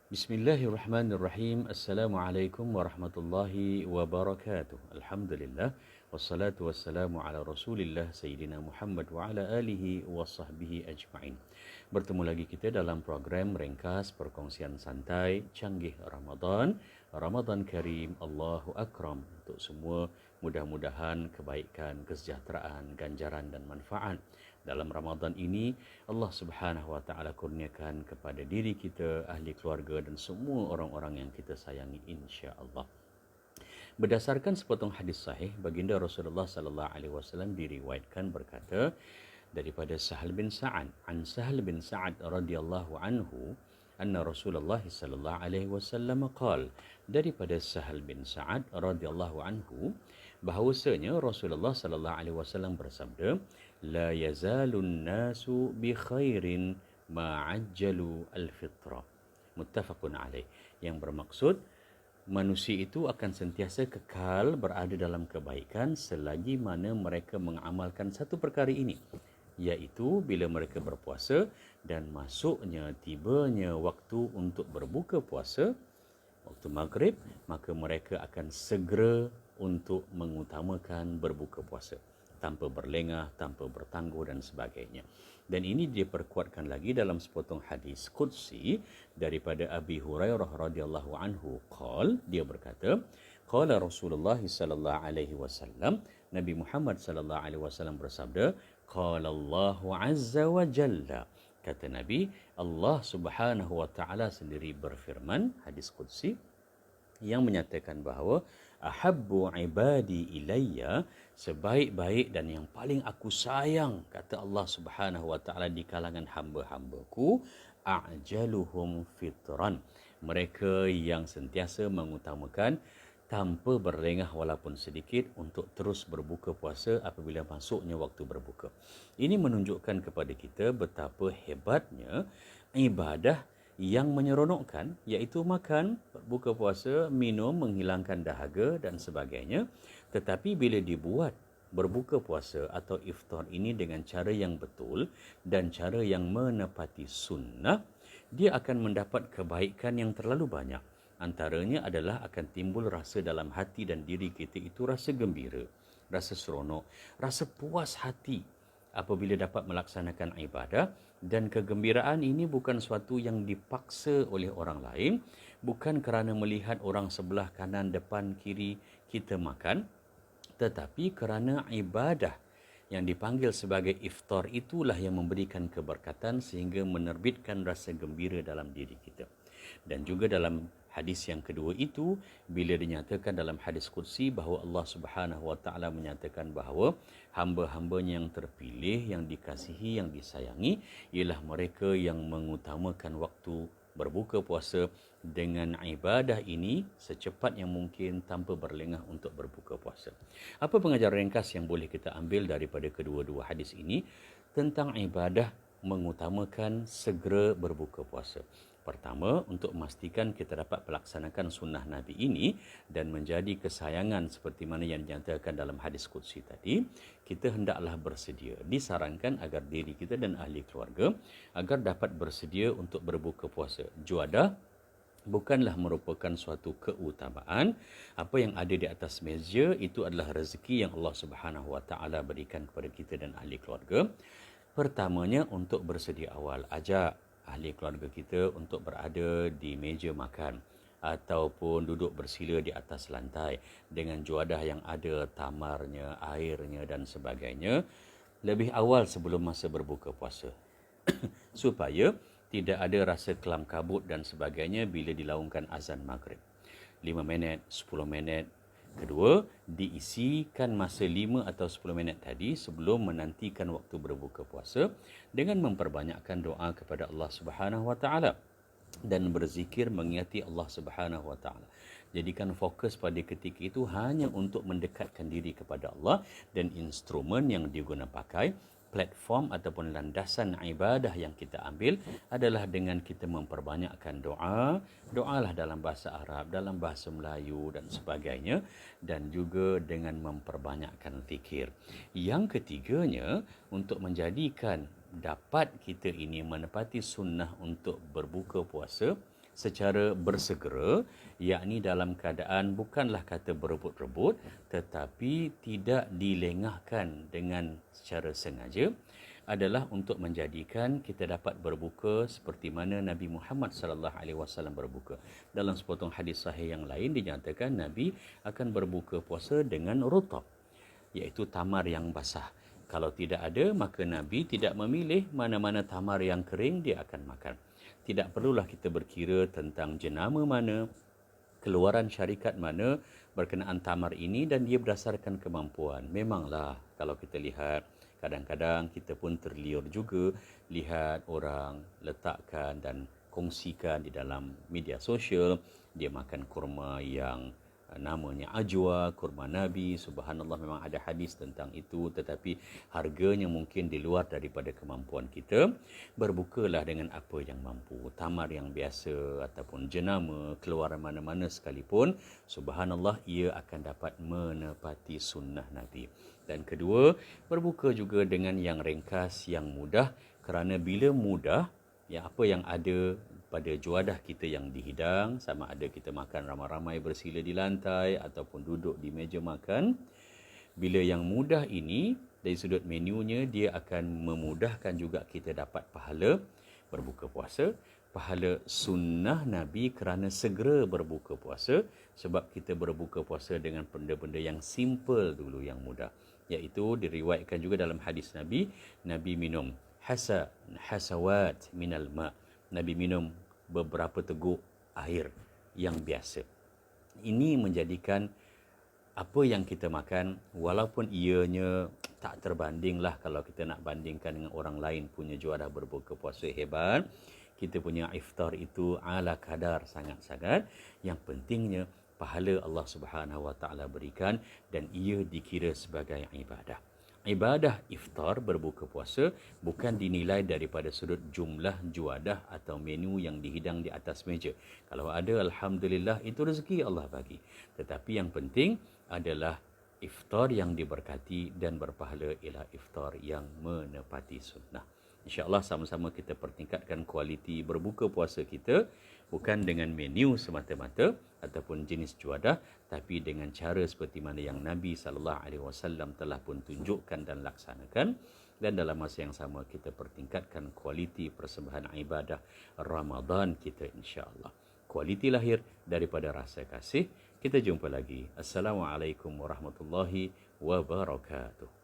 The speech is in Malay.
Bismillahirrahmanirrahim. Assalamualaikum warahmatullahi wabarakatuh. Alhamdulillah. Wassalatu wassalamu ala rasulillah Sayyidina Muhammad wa ala alihi wa sahbihi ajma'in. Bertemu lagi kita dalam program ringkas perkongsian santai Canggih Ramadan. Ramadan Karim, Allahu Akram. Untuk semua, mudah-mudahan kebaikan, kesejahteraan, ganjaran dan manfaat dalam Ramadan ini Allah Subhanahu wa taala kurniakan kepada diri kita, ahli keluarga dan semua orang-orang yang kita sayangi insya-Allah. Berdasarkan sepotong hadis sahih, baginda Rasulullah sallallahu alaihi wasallam diriwayatkan berkata daripada Sahal bin Sa'ad, an Sahal bin Sa'ad radhiyallahu anhu, anna Rasulullah sallallahu alaihi wasallam qala, daripada Sahal bin Sa'ad radhiyallahu anhu bahawasanya Rasulullah sallallahu alaihi wasallam bersabda, la yazalun nasu bi khairin ma ajjalu al-fitra. Muttafaqun alaih. Yang bermaksud manusia itu akan sentiasa kekal berada dalam kebaikan selagi mana mereka mengamalkan satu perkara ini, iaitu bila mereka berpuasa dan masuknya tibanya waktu untuk berbuka puasa, waktu maghrib, maka mereka akan segera untuk mengutamakan berbuka puasa tanpa berlengah, tanpa bertangguh dan sebagainya. Dan ini diperkuatkan lagi dalam sepotong hadis qudsi daripada Abi Hurairah radhiyallahu anhu qala, dia berkata, qala Rasulullah sallallahu alaihi wasallam, Nabi Muhammad sallallahu alaihi wasallam bersabda, qala Allah azza wa jalla, kata Nabi, Allah Subhanahu wa taala sendiri berfirman, hadis qudsi yang menyatakan bahawa ahabbu ibadi ilayya, sebaik-baik dan yang paling aku sayang, kata Allah Subhanahu wa taala, di kalangan hamba-hambaku, a'jaluhum fitran, mereka yang sentiasa mengutamakan tanpa berlengah walaupun sedikit untuk terus berbuka puasa apabila masuknya waktu berbuka. Ini menunjukkan kepada kita betapa hebatnya ibadah yang menyeronokkan, iaitu makan, berbuka puasa, minum, menghilangkan dahaga dan sebagainya. Tetapi bila dibuat berbuka puasa atau iftar ini dengan cara yang betul dan cara yang menepati sunnah, dia akan mendapat kebaikan yang terlalu banyak. Antaranya adalah akan timbul rasa dalam hati dan diri kita itu rasa gembira, rasa seronok, rasa puas hati apabila dapat melaksanakan ibadah. Dan kegembiraan ini bukan suatu yang dipaksa oleh orang lain, bukan kerana melihat orang sebelah kanan, depan, kiri kita makan, tetapi kerana ibadah yang dipanggil sebagai iftar itulah yang memberikan keberkatan sehingga menerbitkan rasa gembira dalam diri kita. Dan juga dalam hadis yang kedua itu, bila dinyatakan dalam hadis qudsi bahawa Allah Subhanahu wa taala menyatakan bahawa hamba-hambanya yang terpilih, yang dikasihi, yang disayangi ialah mereka yang mengutamakan waktu berbuka puasa dengan ibadah ini secepat yang mungkin tanpa berlengah untuk berbuka puasa. Apa pengajaran ringkas yang boleh kita ambil daripada kedua-dua hadis ini tentang ibadah mengutamakan segera berbuka puasa? Pertama, untuk memastikan kita dapat melaksanakan sunnah Nabi ini dan menjadi kesayangan seperti mana yang dinyatakan dalam hadis qudsi tadi, kita hendaklah bersedia. Disarankan agar diri kita dan ahli keluarga agar dapat bersedia untuk berbuka puasa. Juadah bukanlah merupakan suatu keutamaan. Apa yang ada di atas meja itu adalah rezeki yang Allah Subhanahu wa taala berikan kepada kita dan ahli keluarga. Pertamanya, untuk bersedia awal, ajak ahli keluarga kita untuk berada di meja makan ataupun duduk bersila di atas lantai dengan juadah yang ada tamarnya, airnya dan sebagainya lebih awal sebelum masa berbuka puasa supaya tidak ada rasa kelam kabut dan sebagainya bila dilaungkan azan maghrib. 5 minit, 10 minit. Kedua, diisikan masa 5 atau 10 minit tadi sebelum menantikan waktu berbuka puasa dengan memperbanyakkan doa kepada Allah Subhanahu wa taala dan berzikir mengingati Allah Subhanahu wa taala. Jadikan fokus pada ketika itu hanya untuk mendekatkan diri kepada Allah, dan instrumen yang diguna pakai, platform ataupun landasan ibadah yang kita ambil adalah dengan kita memperbanyakkan doa. Doalah dalam bahasa Arab, dalam bahasa Melayu dan sebagainya, dan juga dengan memperbanyakkan zikir. Yang ketiganya, untuk menjadikan dapat kita ini menepati sunnah untuk berbuka puasa secara bersegera, yakni dalam keadaan bukanlah kata berebut-rebut tetapi tidak dilengahkan dengan secara sengaja, adalah untuk menjadikan kita dapat berbuka seperti mana Nabi Muhammad sallallahu alaihi wasallam berbuka. Dalam sepotong hadis sahih yang lain dinyatakan Nabi akan berbuka puasa dengan rutab, iaitu tamar yang basah. Kalau tidak ada, maka Nabi tidak memilih mana-mana tamar yang kering dia akan makan. Tidak perlulah kita berkira tentang jenama mana, keluaran syarikat mana berkenaan tamar ini, dan dia berdasarkan kemampuan. Memanglah kalau kita lihat, kadang-kadang kita pun terliur juga lihat orang letakkan dan kongsikan di dalam media sosial, dia makan kurma yang namanya ajwa, kurma Nabi. Subhanallah, memang ada hadis tentang itu, tetapi harganya mungkin di luar daripada kemampuan kita. Berbukalah dengan apa yang mampu. Tamar yang biasa ataupun jenama, keluaran mana-mana sekalipun, subhanallah, ia akan dapat menepati sunnah Nabi. Dan kedua, berbuka juga dengan yang ringkas, yang mudah, kerana bila mudah, ya, apa yang ada pada juadah kita yang dihidang, sama ada kita makan ramai-ramai bersila di lantai ataupun duduk di meja makan, bila yang mudah ini dari sudut menunya, dia akan memudahkan juga kita dapat pahala berbuka puasa, pahala sunnah Nabi kerana segera berbuka puasa, sebab kita berbuka puasa dengan benda-benda yang simple dulu, yang mudah. Iaitu diriwayatkan juga dalam hadis Nabi, Nabi minum hasawat minal ma'. Nabi minum beberapa teguk air yang biasa. Ini menjadikan apa yang kita makan, walaupun ianya tak terbandinglah kalau kita nak bandingkan dengan orang lain punya juadah berbuka puasa hebat, kita punya iftar itu ala kadar sangat-sangat. Yang pentingnya pahala Allah Subhanahu Wa Taala berikan dan ia dikira sebagai ibadah. Ibadah iftar berbuka puasa bukan dinilai daripada sudut jumlah juadah atau menu yang dihidang di atas meja. Kalau ada, alhamdulillah, itu rezeki Allah bagi. Tetapi yang penting adalah iftar yang diberkati dan berpahala ialah iftar yang menepati sunnah. InsyaAllah sama-sama kita pertingkatkan kualiti berbuka puasa kita, bukan dengan menu semata-mata ataupun jenis juadah, tapi dengan cara seperti mana yang Nabi SAW telah pun tunjukkan dan laksanakan. Dan dalam masa yang sama kita pertingkatkan kualiti persembahan ibadah Ramadan kita, insyaAllah. Kualiti lahir daripada rasa kasih. Kita jumpa lagi. Assalamualaikum warahmatullahi wabarakatuh.